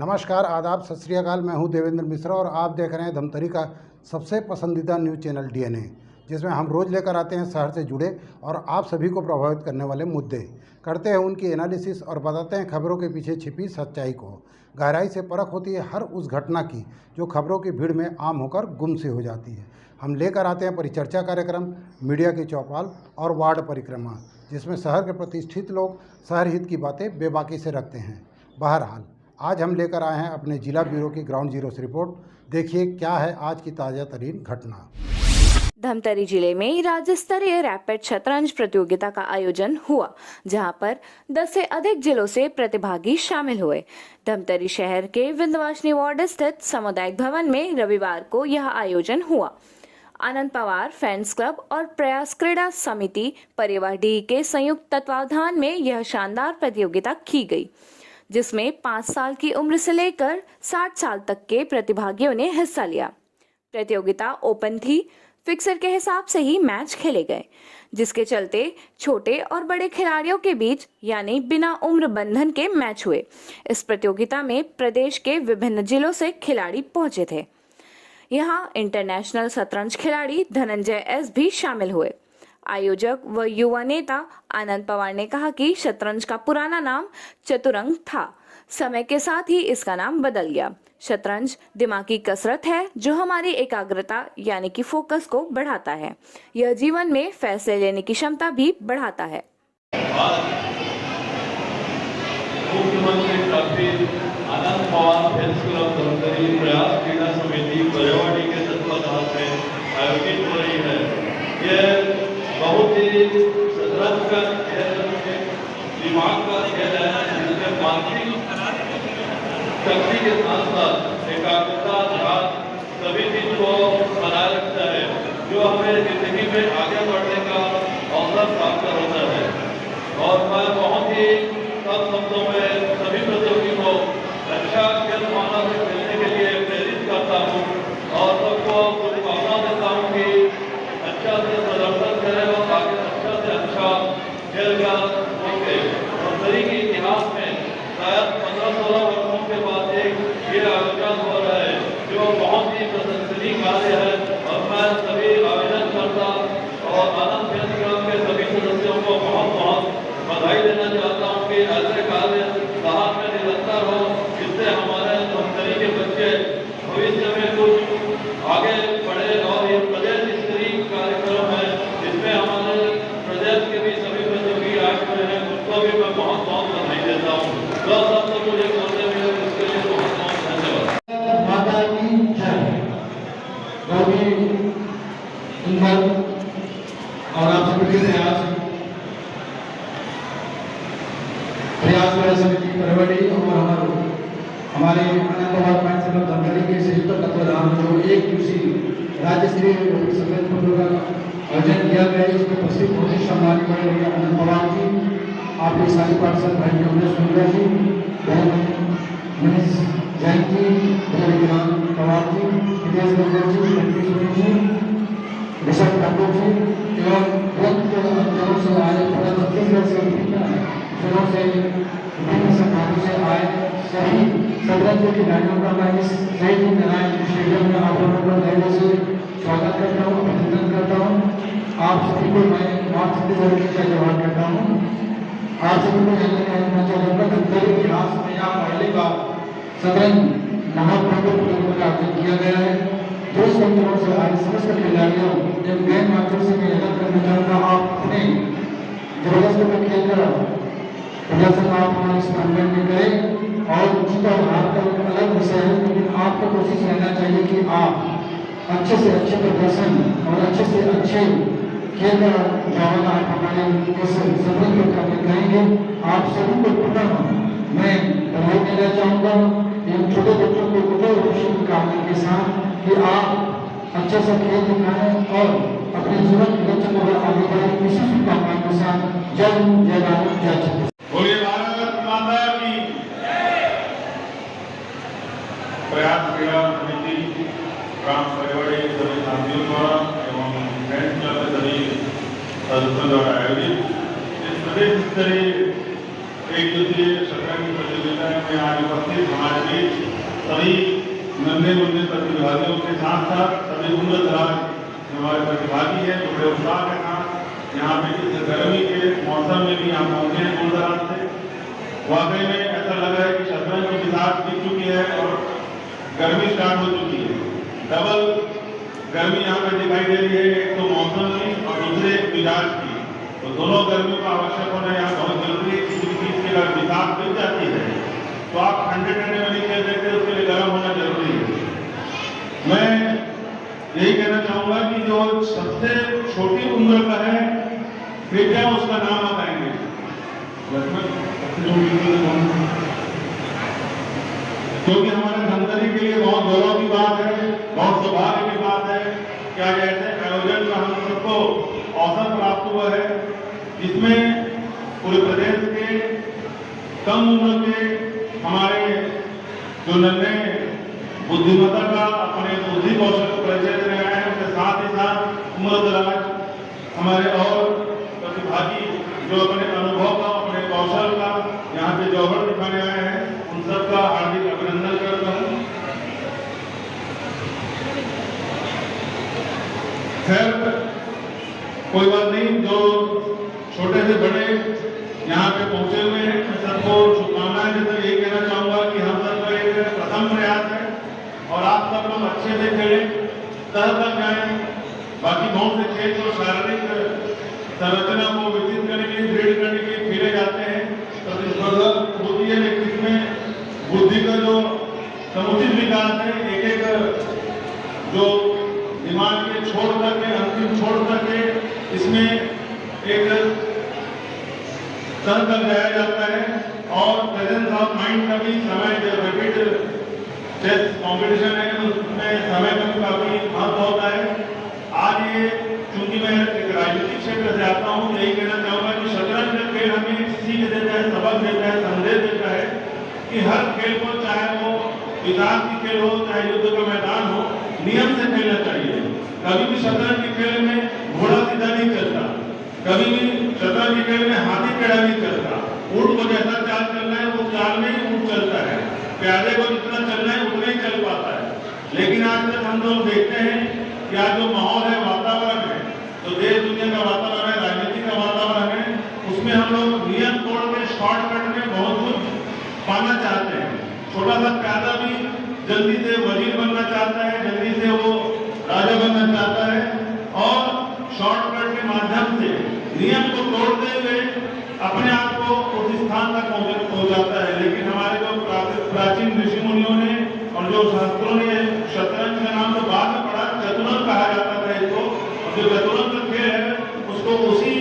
नमस्कार, आदाब, सत श्री अकाल। मैं हूं देवेंद्र मिश्रा और आप देख रहे हैं धमतरी का सबसे पसंदीदा न्यूज़ चैनल डीएनए, जिसमें हम रोज़ लेकर आते हैं शहर से जुड़े और आप सभी को प्रभावित करने वाले मुद्दे, करते हैं उनकी एनालिसिस और बताते हैं खबरों के पीछे छिपी सच्चाई को। गहराई से परख होती है हर उस घटना की जो खबरों की भीड़ में आम होकर गुम सी हो जाती है। हम लेकर आते हैं परिचर्चा कार्यक्रम, मीडिया की चौपाल और वार्ड परिक्रमा, जिसमें शहर के प्रतिष्ठित लोग शहर हित की बातें बेबाकी से रखते हैं। बहरहाल आज हम लेकर आए हैं अपने जिला ब्यूरो की ग्राउंड जीरो से रिपोर्ट। देखिए क्या है आज की ताज़ा तरीन घटना। धमतरी जिले में राज्य स्तरीय रैपिड शतरंज प्रतियोगिता का आयोजन हुआ, जहां पर 10 से अधिक जिलों से प्रतिभागी शामिल हुए। धमतरी शहर के विंध्यवासिनी वार्ड स्थित सामुदायिक भवन में रविवार को यह आयोजन हुआ। आनंद पवार फैंस क्लब और प्रयास क्रीड़ा समिति परिवारडीह के संयुक्त तत्वावधान में यह शानदार प्रतियोगिता की गई, जिसमें 5 साल की उम्र से लेकर 60 साल तक के प्रतिभागियों ने हिस्सा लिया। प्रतियोगिता ओपन थी, फिक्सर के हिसाब से ही मैच खेले गए, जिसके चलते छोटे और बड़े खिलाड़ियों के बीच यानी बिना उम्र बंधन के मैच हुए। इस प्रतियोगिता में प्रदेश के विभिन्न जिलों से खिलाड़ी पहुंचे थे। यहां इंटरनेशनल शतरंज खिलाड़ी धनंजय एस भी शामिल हुए। आयोजक व युवा नेता आनंद पवार ने कहा कि शतरंज का पुराना नाम चतुरंग था, समय के साथ ही इसका नाम बदल गया। शतरंज दिमागी कसरत है जो हमारी एकाग्रता यानी कि फोकस को बढ़ाता है। यह जीवन में फैसले लेने की क्षमता भी बढ़ाता है। मुख्यमंत्री आनंद पवार फैंस क्लब धमतरी प्रयास क्रीड़ा समिति परिवारडीह के तत्वावधान में आयोजित हो रही है। यह बहुत ही शतरंज का खेल, दिमाग का खेल है, जिसमें मानसिक शक्ति के साथ साथ एकाग्रता, ध्यान सभी चीज को बनाए रखता है, जो हमें जिंदगी में आगे बढ़ने का अवसर प्राप्त होता है। और मैं बहुत ही कम शब्दों में सभी प्रतियोगी को अच्छा खेल भावना से खेलने के लिए प्रेरित करता हूँ और सबको शुभकामना देता हूँ कि अच्छा से प्रदर्शन करें और आगे अच्छा से अच्छा खेल का होंगे। धमतरी के इतिहास में शायद 15-16 वर्षों के बाद एक ये आयोजन हो रहा है, जो बहुत ही प्रशंसनीय कार्य है। और मैं सभी आवेदन करता और आनंद फैंस क्लब के सभी सदस्यों को बहुत बहुत बधाई देना चाहता हूँ कि ऐसे कार्य शहर में निरंतर हो, जिससे हमारे धमतरी के बच्चे भविष्य में कुछ आगे बढ़े। और ये प्रदेश स्तरीय कार्यक्रम है, जिसमें हमारे प्रदेश के भी सभी प्रतियोगी आए हुए हैं, उनको भी मैं बहुत बहुत बधाई देता हूँ। मुझे बोलने में उसके लिए बहुत बहुत धन्यवाद। माता की जय। और आप सभी के प्रयास समिति परिवारडीह और हमारे आनंद पवार फैंस क्लब धमतरी के संयुक्त तत्वावधान में जो एक दिवसीय राज्य स्तरीय शतरंज प्रतियोगिता का आयोजन किया गया है, इसमें उपस्थित बहुत ही सम्मानित बड़े भैया आनंद पवार जी, आपके साथी पार्षद भाई अमरेश सुंदर जी, मनीष जैन जी, विज्ञान पवार जी, हितेश गंगर जी, लक्ष्मी जी, ऋषभ ठाकुर जी एवं जगहों से आए, छत्तीसगढ़ से जिलों से विभिन्न संस्थानों से आए सभी शतरंज के खिलाड़ियों का मैं इस सही स्टेडियम में आप लोगों को धैर्य से स्वागत करता हूँ, अभिनंदन करता हूँ। आप सभी को मैं बात छत्तीसगढ़ का जवाब करता हूँ। आप सभी को कहना चाहूँगा धमतरी के इतिहास में यहाँ पहली बार शतरंज महाप्रभु प्रतियोगिता का आयोजन किया गया है। दो संगठनों से आए समस्त खिलाड़ियों एवं गैर माध्यम से मैं याद करना चाहूँगा, आप अपने जबरदस्त में खेलकर प्रदर्शन आप हमारे स्थान में गए और जीत और हार का एक अलग विषय है, लेकिन आपको कोशिश रहना चाहिए कि आप अच्छे से अच्छे प्रदर्शन और अच्छे से अच्छे खेल का जवाब आप हमारे शतरंज को करके कहेंगे। आप सभी को पुनः मैं बधाई देना चाहूँगा इन छोटे बच्चों को उदय शुभकामना के साथ कि आप अच्छे से खेल दिखाएं और अपने जीवन के लक्ष्य को आगे बढ़ाएं। इसी शुभकामना के साथ जय हिंद, जय भारत, जय छत्तीसगढ़। बोलिए भारत माता की। प्रयास क्रीड़ा समिति ग्राम परिवारडीह के सभी साथियों द्वारा एवं फैंस क्लब के सभी सदस्यों द्वारा आयोजित इस प्रदेश स्तरीय एक दिवसीय शतरंज प्रतियोगिता प्रतियोगिता में आज उपस्थित हमारे बीच सभी नन्हे मुन्ने प्रतिभागियों के साथ साथ सभी उम्रदराज हमारे प्रतिभागी हैं जो बड़े उत्साह के साथ यहाँ पे इस गर्मी के मौसम में भी यहाँ पहुँचे हैं दूर-दराज से। वाकई में ऐसा लग रहा है कि शतरंज की मिजाज दिख चुकी है और गर्मी स्टार्ट हो चुकी है। डबल गर्मी यहाँ पे दिखाई दे रही है, एक तो मौसम की और दूसरे मिजाज की। तो दोनों गर्मियों का आवश्यक होना यहाँ बहुत जरूरी है। किसी भी चीज़ की अगर मिजाज गिर जाती है तो आप ठंडे ठंडे में नहीं खेल सकते, उसके लिए गर्म होना जरूरी है। मैं यही कहना चाहूँगा कि जो सबसे छोटी उम्र का है कृपया उसका नाम बताएंगे। क्योंकि हमारे धमतरी के लिए बहुत गौरव की बात है, बहुत सौभाग्य की बात है कि आज ऐसे आयोजन का हम सबको अवसर प्राप्त हुआ है जिसमें पूरे प्रदेश के कम उम्र के हमारे जो नन्हे बुद्धिमत्ता का अपने बुद्धि कौशल को परिचय देने आए हैं, उसके साथ ही साथ उम्रदराज हमारे और प्रतिभागी जो अपने अनुभव का अपने कौशल का यहाँ पे जौहर दिखाने आए हैं, उन सबका हार्दिक अभिनंदन करता हूँ। खैर कोई बात नहीं, जो छोटे से बड़े यहाँ पे पहुंचे हुए हैं मैं सबको शुभकामनाएं देता हूँ। यही कहना चाहूँगा कि हम सबका एक प्रथम प्रयास है और आप सब लोग अच्छे से खेलें, तह तक जाएं। बाकी बहुत से खेल जो शारीरिक संरचना को विकसित करने के लिए, दृढ़ करने के लिए खेले जाते हैं, प्रतिस्पर्धा होती है, लेकिन इसमें बुद्धि का जो समुचित विकास है, एक एक जो दिमाग के छोड़ करके अंतिम छोड़ करके इसमें एक स्तर तक जाया जाता है। और प्रेजेंस ऑफ माइंड का भी समय, जो रैपिड चेस कॉम्पिटिशन है उसमें समय का भी काफी महत्व होता है। आज ये चूंकि मैं एक राजनीतिक क्षेत्र से आता हूँ, यही कहना चाहूँगा कि शतरंज का खेल हमें सीख देता है, सबक देता है, संदेश देता है कि हर खेल को, चाहे वो विकास की खेल हो चाहे युद्ध का मैदान हो, नियम से खेलना चाहिए। कभी भी शतरंज के खेल में घोड़ा सीधा नहीं चलता, कभी भी शतरंज के खेल में हाथी टेढ़ा नहीं चलता। ऊँट को जैसा चाल चलना है वो चाल में ही ऊँट चलता है, प्यादे को जितना चलना है उतना ही चल पाता है। लेकिन आज तक हम लोग देखते हैं कि आज जो माहौल है, वातावरण है, तो देश दुनिया का वातावरण है, राजनीति का वातावरण है, उसमें हम लोग नियम तोड़ के शॉर्टकट में बहुत कुछ पाना चाहते हैं। छोटा सा प्यादा भी जल्दी से वजीर बनना चाहता है, जल्दी से वो राजा बनना चाहता है और शॉर्टकट के माध्यम से नियम को तोड़ते हुए अपने आप को उस स्थान तक पहुंचाता है। लेकिन हमारे जो प्राचीन ऋषि मुनियों ने और जो शास्त्रों ने शतरंज का नाम तो बाद में पड़ा, चतुरंग कहा जाता था इसको, और जो चतुरंग का खेल है उसको उसी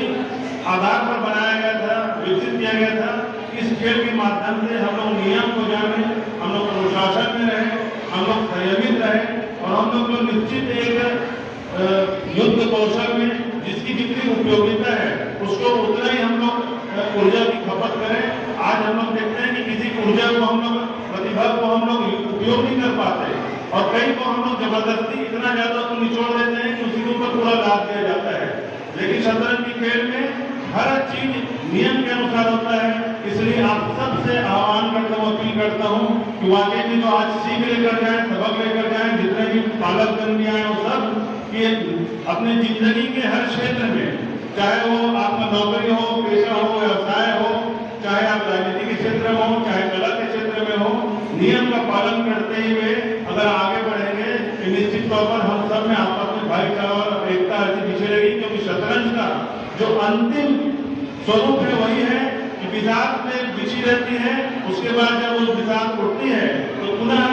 आधार पर बनाया गया था, विकसित किया गया था। इस खेल के माध्यम से हम लोग नियम को जाने, हम लोग अनुशासन में रहे, हम लोग संयमित रहे और हम लोग जो निश्चित एक युद्ध कौशल में जिसकी जितनी उपयोगिता है उसको उतना ही हम लोग ऊर्जा की खपत करें। आज हम लोग देखते हैं कि किसी ऊर्जा को हम लोग, प्रतिभा को हम लोग उपयोग नहीं कर पाते और कई को हम लोग जबरदस्ती इतना ज्यादा तो निचोड़ देते हैं कि उसी के ऊपर पूरा लाभ दिया जाता है। लेकिन शतरंज के खेल में हर चीज नियम के अनुसार होता है। इसलिए आप सबसे आह्वान करता हूँ, अपील करता हूँ कि वाकई में जो आज सीख लेकर जाए, सबक लेकर जाए, जितने भी पालक बन गया है वो सब कि अपने जिंदगी के हर क्षेत्र में, चाहे वो आपका नौकरी हो, पेशा हो, व्यवसाय हो, चाहे आप राजनीति के क्षेत्र में हो, चाहे कला के क्षेत्र में हो, नियम का पालन करते हुए अगर आगे बढ़ेंगे तो निश्चित तौर पर हम सब में आपस में भाईचारा और एकता ऐसी बिछड़ेगी। क्योंकि शतरंज का जो अंतिम स्वरूप है वही है कि बिसात में बिछी रहती है, उसके बाद जब वो बिसात उठती है तो पुनः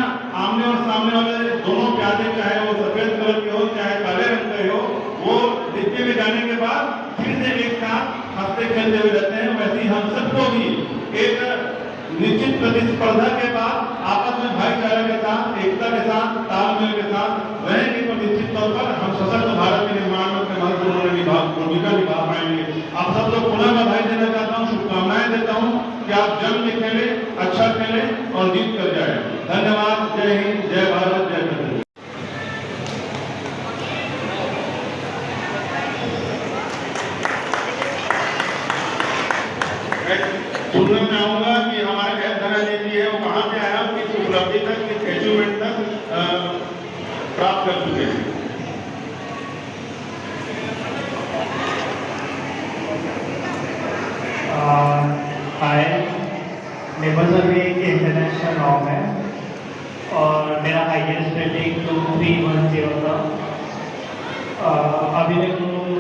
आमने और सामने वाले दोनों प्यादे, चाहे वो सफेद कलर के हो चाहे काले रंग के हो, वो डिब्बे में जाने के बाद फिर से एक साथ हंसते खेलते हुए रहते हैं। वैसे ही हम सबको भी एक निश्चित प्रतिस्पर्धा के बाद आपस में भाईचारा के साथ, एकता के साथ, तालमेल के साथ रहेंगे तो निश्चित तौर पर हम सशक्त भारत के निर्माण में अपने महत्वपूर्ण भूमिका निभा पाएंगे। आप सब लोग पुनः बधाई देना चाहता हूँ, शुभकामनाएं देता हूँ कि आप जम के खेले, अच्छा खेले और जीत कर जाए। धन्यवाद। जय हिंद, जय भारत, जय प्रदेश। सुनना चाहूंगा कि हमारे धनंजय जी अचीवमेंट तक प्राप्त कर चुके हैं। हाय, नेबल भी एक इंटरनेशनल नॉर्म है और मेरा हाईएस्ट रेटिंग 2310 था। अभी तक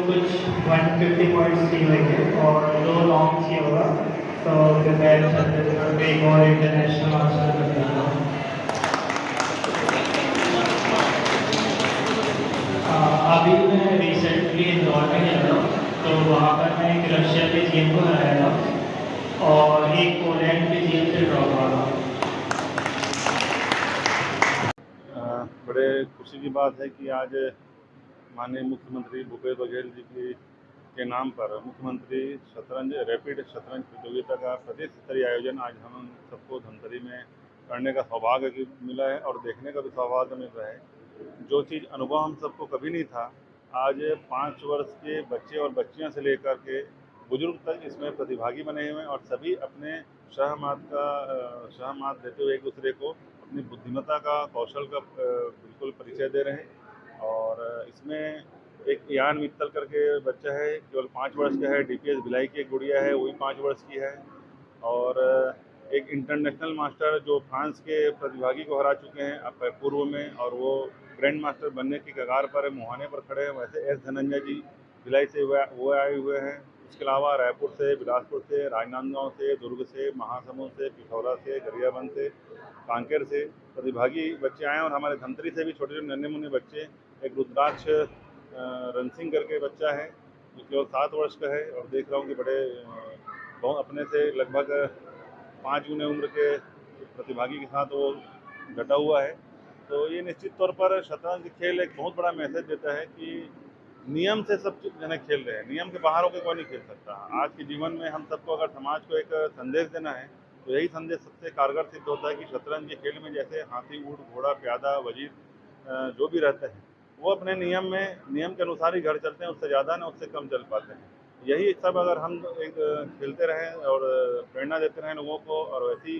कुछ 150 पॉइंट्स की हुई है और 2 लॉन्ग किया होगा, तो फिर मैं छत्तीसगढ़ में एक और इंटरनेशनल हासिल कर रहा हूँ। अभी मैं रिसेंटली इंदौर में गया था, तो वहाँ पर मैं एक रशिया के जीएम को हराया था और एक पोलैंड के जीएम से ड्रॉ हुआ था। बड़े खुशी की बात है कि आज माननीय मुख्यमंत्री भूपेश बघेल जी के नाम पर मुख्यमंत्री शतरंज रैपिड शतरंज प्रतियोगिता का प्रदेश स्तरीय आयोजन आज हम सबको धमतरी में करने का सौभाग्य मिला है और देखने का भी सौभाग्य मिल रहा है। जो चीज़ अनुभव हम सबको कभी नहीं था, आज 5 वर्ष के बच्चे और बच्चियां से लेकर के बुजुर्ग तक इसमें प्रतिभागी बने हुए हैं और सभी अपने सहमात देते हुए एक दूसरे को अपनी बुद्धिमत्ता का कौशल का बिल्कुल परिचय दे रहे हैं। और इसमें एक यान मित्तल करके बच्चा है, केवल 5 वर्ष का है। डीपीएस भिलाई की एक गुड़िया है, वो भी 5 वर्ष की है। और एक इंटरनेशनल मास्टर जो फ्रांस के प्रतिभागी को हरा चुके हैं अब पूर्व में, और वो ग्रैंड मास्टर बनने की कगार पर मुहाने पर खड़े हैं। वैसे एस धनंजय जी भिलाई से वो आए हुए हैं। इसके अलावा रायपुर से, बिलासपुर से, राजनांदगांव से, दुर्ग से, महासमुंद से, पिथौरा से, गरियाबंद से, कांकेर से प्रतिभागी बच्चे आए हैं। और हमारे धमतरी से भी छोटे छोटे नन्हे मुन्ने बच्चे, एक रुद्राक्ष रणसिंह करके बच्चा है जो केवल 7 वर्ष का है, और देख रहा हूँ कि बड़े बहुत अपने से लगभग 5 गुने उम्र के प्रतिभागी के साथ वो डटा हुआ है। तो ये निश्चित तौर पर शतरंज खेल एक बहुत बड़ा मैसेज देता है कि नियम से सब जने खेल रहे हैं, नियम के बाहर होकर कोई नहीं खेल सकता। आज के जीवन में हम सबको अगर समाज को एक संदेश देना है तो यही संदेश सबसे कारगर सिद्ध होता है कि शतरंज के खेल में जैसे हाथी, ऊँट, घोड़ा, प्यादा, वजीर जो भी रहते हैं वो अपने नियम के अनुसार ही घर चलते हैं, उससे ज़्यादा ना उससे कम चल पाते हैं। यही सब अगर हम एक खेलते रहें और प्रेरणा देते रहें लोगों को, और वैसी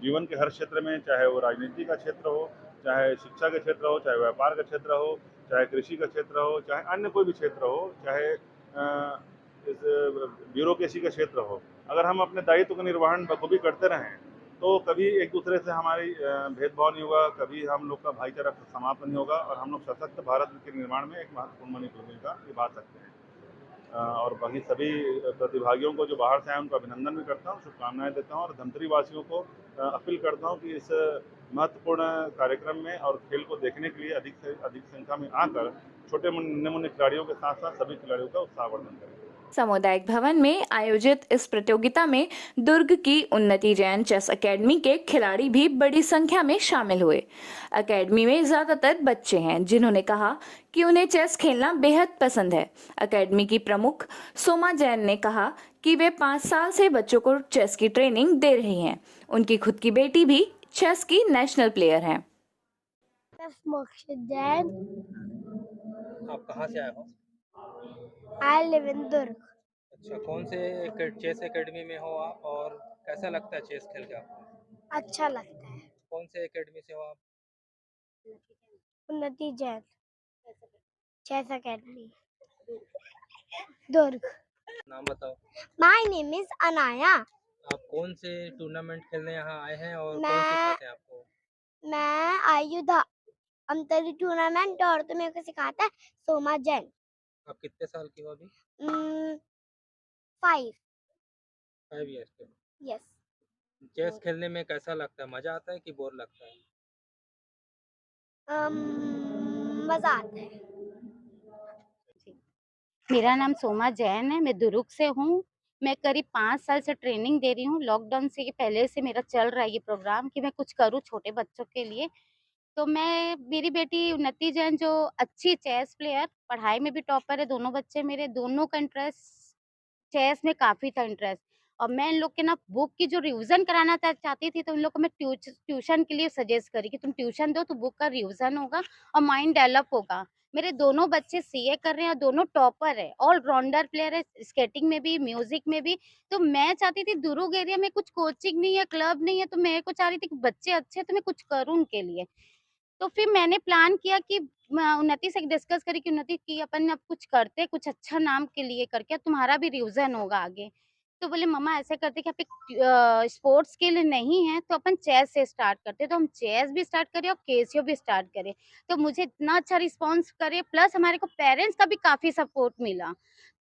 जीवन के हर क्षेत्र में, चाहे वो राजनीति का क्षेत्र हो, चाहे शिक्षा का क्षेत्र हो, चाहे व्यापार का क्षेत्र हो, चाहे कृषि का क्षेत्र हो, चाहे अन्य कोई भी क्षेत्र हो, चाहे इस ब्यूरोक्रेसी का क्षेत्र हो, अगर हम अपने दायित्व का निर्वहन बखूबी करते रहें तो कभी एक दूसरे से हमारी भेदभाव नहीं होगा, कभी हम लोग का भाईचारा समाप्त नहीं होगा, और हम लोग सशक्त भारत के निर्माण में एक महत्वपूर्ण भूमिका निभा सकते हैं। और बाकी सभी प्रतिभागियों को जो बाहर से आए उनको अभिनंदन भी करता हूँ, शुभकामनाएं देता हूँ, और धमतरी वासियों को अपील करता हूँ कि इस महत्वपूर्ण कार्यक्रम में और खेल को देखने के लिए अधिक से अधिक संख्या में आकर छोटे नन्हे मुन्ने खिलाड़ियों के साथ साथ सभी खिलाड़ियों का उत्साहवर्धन करें। सामुदायिक भवन में आयोजित इस प्रतियोगिता में दुर्ग की उन्नति जैन चेस एकेडमी के खिलाड़ी भी बड़ी संख्या में शामिल हुए। एकेडमी में ज्यादातर बच्चे हैं जिन्होंने कहा कि उन्हें चेस खेलना बेहद पसंद है। एकेडमी की प्रमुख सोमा जैन ने कहा कि वे 5 साल से बच्चों को चेस की ट्रेनिंग दे रही हैं। उनकी खुद की बेटी भी चेस की नेशनल प्लेयर हैं। जैन, आप कहाँ से आए हो? आई लिव इन दुर्ग। अच्छा, कौन से चेस एकेडमी में हो आप और कैसा लगता है चेस खेल के आपको? अच्छा लगता है। कौन से एकेडमी से हो आप? उन्नति जैन चेस एकेडमी, दुर्ग। नाम बताओ। My name is Anaya. आप कौन से टूर्नामेंट खेलने यहाँ आए हैं और कौन मैं सिखाते हैं आपको? मैं आयुधा अंतरी टूर्नामेंट, और तो मेरे को सिखाता है सोमा जैन। आप कितने साल की हो अभी? 5 5 इयर्स के। यस। चेस खेलने में कैसा लगता है? मजा आता है कि बोर लगता है? मजा आता है। मेरा नाम सोमा जैन है, मैं दुर्ग से हूँ। मैं करीब 5 साल से ट्रेनिंग दे रही हूँ। लॉकडाउन से पहले से मेरा चल रहा है ये प्रोग्राम कि मैं कुछ करूँ छोटे बच्चों के लिए। तो मेरी बेटी उन्नति जैन जो अच्छी चेस प्लेयर, पढ़ाई में भी टॉपर है, दोनों बच्चे मेरे, दोनों का इंटरेस्ट चेस में काफ़ी था इंटरेस्ट। और मैं इन लोग के ना बुक की जो रिवीज़न कराना चाहती थी, तो इन लोग को मैं ट्यूशन के लिए सजेस्ट करी कि तुम ट्यूशन दो तो बुक का रिवीज़न होगा और माइंड डेवलप होगा। मेरे दोनों बच्चे सीए कर रहे हैं और दोनों टॉपर है, ऑलराउंडर प्लेयर है, स्केटिंग में भी, म्यूजिक में भी। तो मैं चाहती थी दुर्ग एरिया में कुछ कोचिंग नहीं है, क्लब नहीं है, तो मैं को चाह रही थी कि बच्चे अच्छे हैं तो मैं कुछ करूँ उनके लिए। तो फिर मैंने प्लान किया कि उन्नति से डिस्कस करी कि उन्नति कि अपन अब कुछ करते, कुछ अच्छा नाम के लिए करके तुम्हारा भी रिवीजन होगा आगे। तो बोले मम्मा ऐसे करते कि स्पोर्ट्स के लिए नहीं है तो अपन चेस से स्टार्ट करते। तो हम चेस भी स्टार्ट करें और केसियो भी स्टार्ट करें। तो मुझे इतना अच्छा रिस्पॉन्स करे, प्लस हमारे को पेरेंट्स का भी काफ़ी सपोर्ट मिला।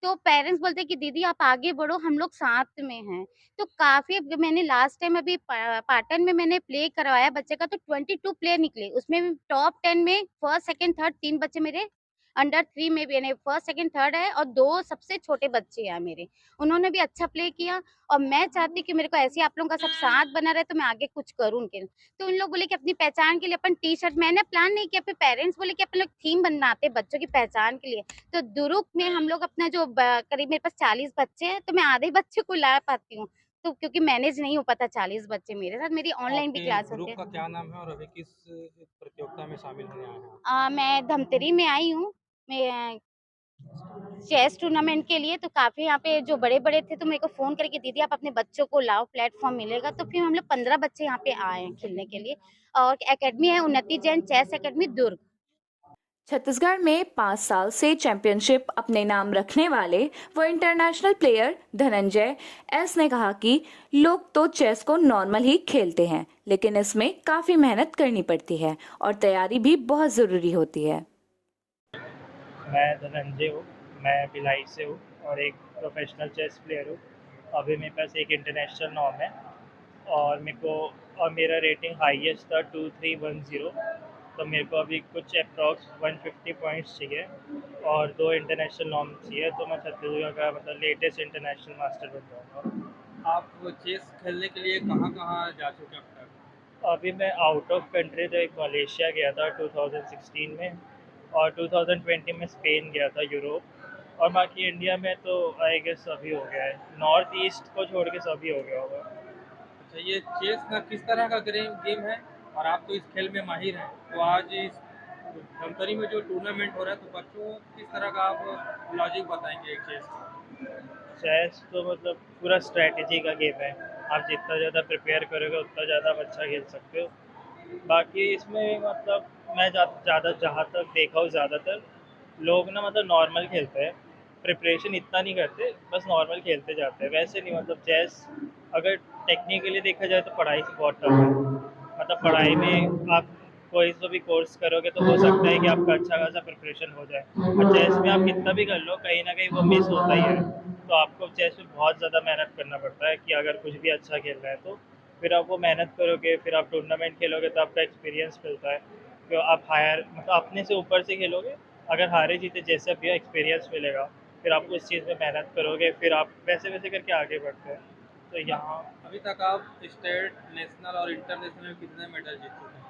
तो पेरेंट्स बोलते कि दीदी आप आगे बढ़ो, हम लोग साथ में हैं। तो काफ़ी मैंने लास्ट टाइम अभी पाटन में मैंने प्ले करवाया बच्चे का, तो 22 प्लेयर निकले। उसमें भी टॉप 10 में फर्स्ट, सेकंड, थर्ड 3 बच्चे मेरे अंडर 3 में भी, यानी फर्स्ट, सेकंड, थर्ड है और 2 सबसे छोटे बच्चे हैं मेरे। उन्होंने भी अच्छा प्ले किया और मैं चाहती कि मेरे को ऐसे ही आप लोगों का सब साथ बना रहे तो मैं आगे कुछ करूँ उनके लिए। तो उन लोग बोले कि अपनी पहचान के लिए अपन टी-शर्ट, मैंने प्लान नहीं किया, फिर पेरेंट्स बोले कि अपन लोग थीम बनाते हैं बच्चों की पहचान के लिए। तो दुरुक में हम लोग अपना जो करीब मेरे पास 40 बच्चे हैं, तो मैं आधे बच्चे को ला पाती हूँ। तो क्योंकि मैनेज नहीं हो पाता 40 बच्चे मेरे साथ, मेरी ऑनलाइन भी आपके क्लास होती ग्रुप है। का क्या नाम है और अभी किस प्रतियोगिता में शामिल होने आए हैं आप? मैं धमतरी में आई हूँ, मैं चेस टूर्नामेंट के लिए। तो काफ़ी यहाँ पे जो बड़े-बड़े थे तो मेरे को फ़ोन करके दीदी आप अपने बच्चों को लाओ, प्लेटफ़ॉर्म मिलेगा। तो फिर हम लोग 15 बच्चे यहाँ पे आए हैं खेलने के लिए और एकेडमी है उन्नति जैन चेस एकेडमी दुर्ग। छत्तीसगढ़ में 5 साल से चैंपियनशिप अपने नाम रखने वाले वो इंटरनेशनल प्लेयर धनंजय एस ने कहा कि लोग तो चेस को नॉर्मल ही खेलते हैं, लेकिन इसमें काफ़ी मेहनत करनी पड़ती है और तैयारी भी बहुत ज़रूरी होती है। मैं धनंजय हूँ, मैं भिलाई से हूँ और एक प्रोफेशनल चेस प्लेयर हूँ। अभी मेरे पास एक इंटरनेशनल नॉर्म है और मेरा रेटिंग हाईएस्ट था 2310। तो मेरे को अभी कुछ अप्रॉक्स 150 पॉइंट्स चाहिए और 2 इंटरनेशनल नॉर्म चाहिए, तो मैं छत्तीसगढ़ का मतलब लेटेस्ट इंटरनेशनल मास्टर बन जाऊँगा। आप चेस खेलने के लिए कहाँ-कहाँ जा चुके हैं अब तक? अभी मैं आउट ऑफ कंट्री तो एक मलेशिया गया था 2016 में और 2020 में स्पेन गया था यूरोप, और बाकी इंडिया में तो आई गेस सभी हो गया है, नॉर्थ ईस्ट को छोड़ के सभी हो गया होगा। अच्छा, ये चेस का किस तरह का गेम है और आप तो इस खेल में माहिर हैं, तो आज इस धमतरी में जो टूर्नामेंट हो रहा है तो बच्चों को किस तरह का आप लॉजिक बताएंगे चेस का? चेस तो मतलब पूरा स्ट्रैटेजी का गेम है, आप जितना ज़्यादा प्रिपेयर करोगे उतना ज़्यादा आप अच्छा खेल सकते हो। बाकी इसमें मतलब मैं ज़्यादा जहाँ तक देखा हूँ ज़्यादातर लोग ना मतलब नॉर्मल खेलते हैं, प्रिपरेशन इतना नहीं करते, बस नॉर्मल खेलते जाते हैं। वैसे नहीं, मतलब चेस अगर टेक्निकली देखा जाए तो पढ़ाई से बहुत टफ है। मतलब पढ़ाई में आप कोई सा भी कोर्स करोगे तो हो सकता है कि आपका अच्छा खासा प्रिपरेशन हो जाए, और चेस में आप कितना भी कर लो कहीं ना कहीं वो मिस होता ही है। तो आपको चेस में बहुत ज़्यादा मेहनत करना पड़ता है कि अगर कुछ भी अच्छा खेलना है तो फिर आप वो मेहनत करोगे, फिर आप टूर्नामेंट खेलोगे तो आपका एक्सपीरियंस मिलता है। तो आप हायर मतलब अपने से ऊपर से खेलोगे, अगर हारे जीते जैसे भी एक्सपीरियंस मिलेगा, फिर आप उस चीज़ में मेहनत करोगे, फिर आप वैसे वैसे करके आगे बढ़ते हैं। तो यहाँ अभी तक आप स्टेट, नेशनल और इंटरनेशनल में कितने मेडल जीत चुके हैं?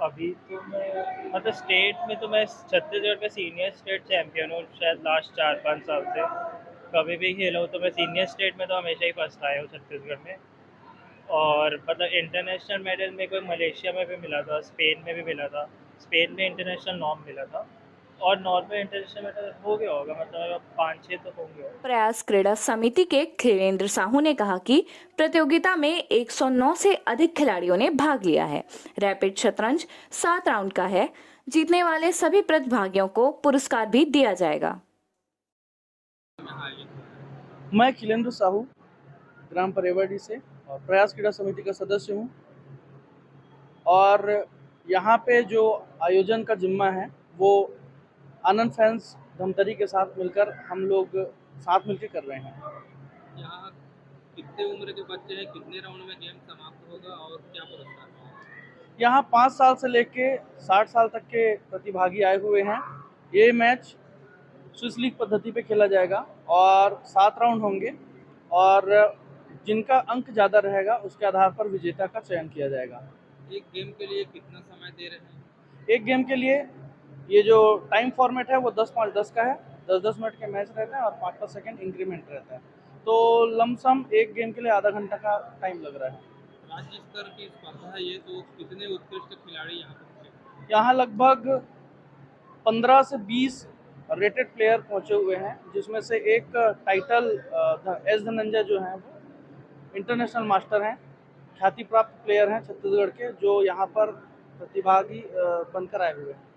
अभी तो मैं मतलब स्टेट में तो मैं छत्तीसगढ़ का सीनियर स्टेट चैम्पियन हूँ शायद लास्ट 4-5 साल से। कभी भी खेला हूँ तो मैं सीनियर स्टेट में तो हमेशा ही फर्स्ट आया हूँ छत्तीसगढ़ में। और मतलब इंटरनेशनल मेडल मेरे को मलेशिया में भी मिला था, स्पेन में भी मिला था। स्पेन में इंटरनेशनल नॉर्म मिला था और नॉर्म में इंटरनेशनल मेडल हो गया होगा, मतलब 5-6 तो होंगे। प्रयास क्रीड़ा समिति के खिलेंद्र साहू ने कहा कि प्रतियोगिता में 109 से अधिक खिलाड़ियों ने भाग लिया है। रैपिड शतरंज 7 राउंड का है। जीतने वाले सभी प्रतिभागियों को पुरस्कार भी दिया जाएगा। मैं खिलेंद्र साहू ग्राम परेवाड़ी से और प्रयास क्रीड़ा समिति का सदस्य हूँ, और यहाँ पे जो आयोजन का जिम्मा है वो आनंद फैंस धमतरी के साथ मिलकर हम लोग साथ मिलकर कर रहे हैं। यहाँ कितने उम्र के बच्चे हैं, कितने राउंड में गेम समाप्त होगा और क्या पुरस्कार है? यहाँ 5 साल से लेके 60 साल तक के प्रतिभागी आए हुए हैं। ये मैच स्विस लीग पद्धति पे खेला जाएगा और 7 राउंड होंगे, और जिनका अंक ज़्यादा रहेगा उसके आधार पर विजेता का चयन किया जाएगा। एक गेम के लिए कितना समय दे रहे हैं? एक गेम के लिए ये जो टाइम फॉर्मेट है वो 10-5-10 का है, 10-10 मिनट के मैच रहते हैं और 5-5 सेकेंड इंक्रीमेंट रहता है। तो लमसम एक गेम के लिए आधा घंटा का टाइम लग रहा है। राज्य स्तर की स्पर्धा है ये, तो कितने उत्कृष्ट खिलाड़ी यहाँ पहुँचे? यहाँ लगभग 15 से 20 रेटेड प्लेयर पहुंचे हुए हैं, जिसमें से एक टाइटल एस धनंजय जो हैं वो इंटरनेशनल मास्टर हैं, ख्याति प्राप्त प्लेयर हैं छत्तीसगढ़ के, जो यहाँ पर प्रतिभागी बनकर आए हुए हैं।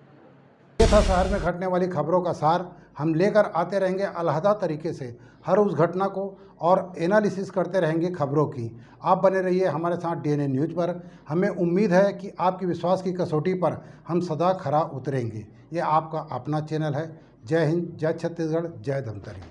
ये था शहर में घटने वाली खबरों का सार। हम लेकर आते रहेंगे अलहदा तरीके से हर उस घटना को और एनालिसिस करते रहेंगे खबरों की। आप बने रहिए हमारे साथ डीएनए न्यूज़ पर। हमें उम्मीद है कि आपकी विश्वास की कसौटी पर हम सदा खरा उतरेंगे। ये आपका अपना चैनल है। जय हिंद, जय छत्तीसगढ़, जय धमतरी।